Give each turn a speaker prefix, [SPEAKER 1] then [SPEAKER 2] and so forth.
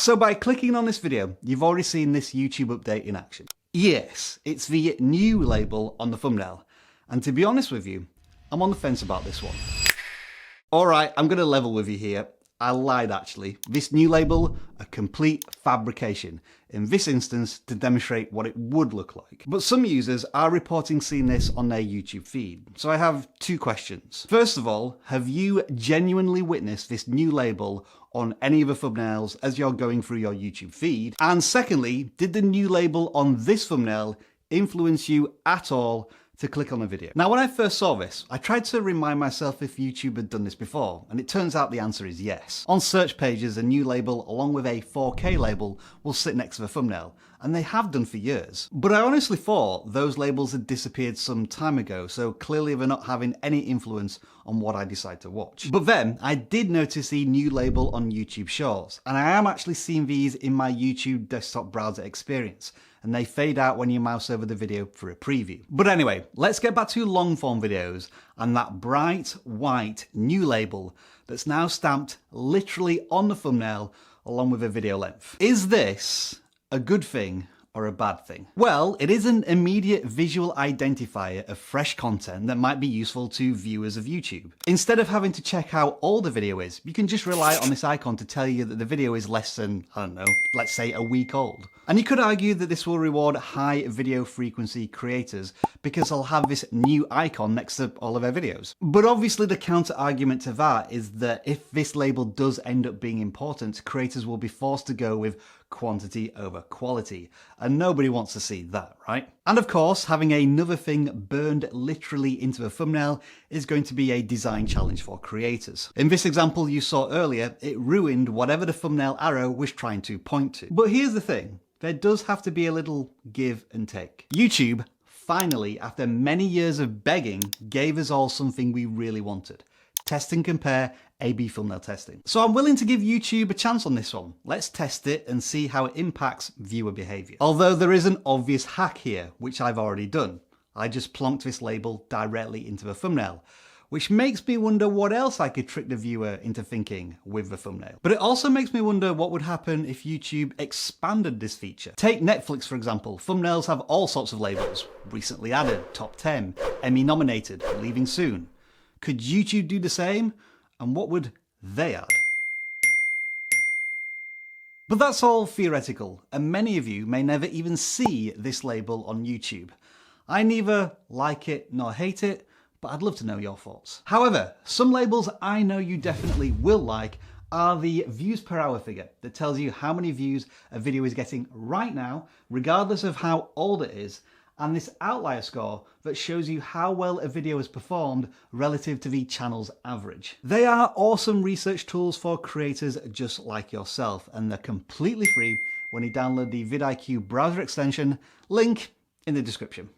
[SPEAKER 1] So by clicking on this video, you've already seen this YouTube update in action. Yes, it's the new label on the thumbnail. And to be honest with you, I'm on the fence about this one. Alright, I'm going to level with you here. I lied actually. This new label, a complete fabrication. In this instance, to demonstrate what it would look like. But some users are reporting seeing this on their YouTube feed. So I have two questions. First of all, have you genuinely witnessed this new label on any of the thumbnails as you're going through your YouTube feed? And secondly, did the new label on this thumbnail influence you at all to click on a video? Now, when I first saw this, I tried to remind myself if YouTube had done this before, and it turns out the answer is yes. On search pages, a new label along with a 4K label will sit next to the thumbnail, and they have done for years. But I honestly thought those labels had disappeared some time ago, so clearly they're not having any influence on what I decide to watch. But then, I did notice the new label on YouTube Shorts, and I am actually seeing these in my YouTube desktop browser experience, and they fade out when you mouse over the video for a preview. But anyway, let's get back to long form videos and that bright white new label that's now stamped literally on the thumbnail along with a video length. Is this a good thing or a bad thing? Well, it is an immediate visual identifier of fresh content that might be useful to viewers of YouTube. Instead of having to check how old the video is, you can just rely on this icon to tell you that the video is less than, I don't know, let's say a week old. And you could argue that this will reward high video frequency creators because they'll have this new icon next to all of their videos. But obviously the counter argument to that is that if this label does end up being important, creators will be forced to go with quantity over quality. And nobody wants to see that, right? And of course, having another thing burned literally into a thumbnail is going to be a design challenge for creators. In this example you saw earlier, it ruined whatever the thumbnail arrow was trying to point to. But here's the thing, there does have to be a little give and take. YouTube finally, after many years of begging, gave us all something we really wanted. Test and compare A/B thumbnail testing. So I'm willing to give YouTube a chance on this one. Let's test it and see how it impacts viewer behavior. Although there is an obvious hack here, which I've already done. I just plonked this label directly into the thumbnail, which makes me wonder what else I could trick the viewer into thinking with the thumbnail. But it also makes me wonder what would happen if YouTube expanded this feature. Take Netflix, for example. Thumbnails have all sorts of labels. Recently added, top 10, Emmy nominated, leaving soon. Could YouTube do the same? And what would they add? But that's all theoretical, and many of you may never even see this label on YouTube. I neither like it nor hate it, but I'd love to know your thoughts. However, some labels I know you definitely will like are the views per hour figure that tells you how many views a video is getting right now, regardless of how old it is, and this outlier score that shows you how well a video has performed relative to the channel's average. They are awesome research tools for creators just like yourself, and they're completely free when you download the vidIQ browser extension, link in the description.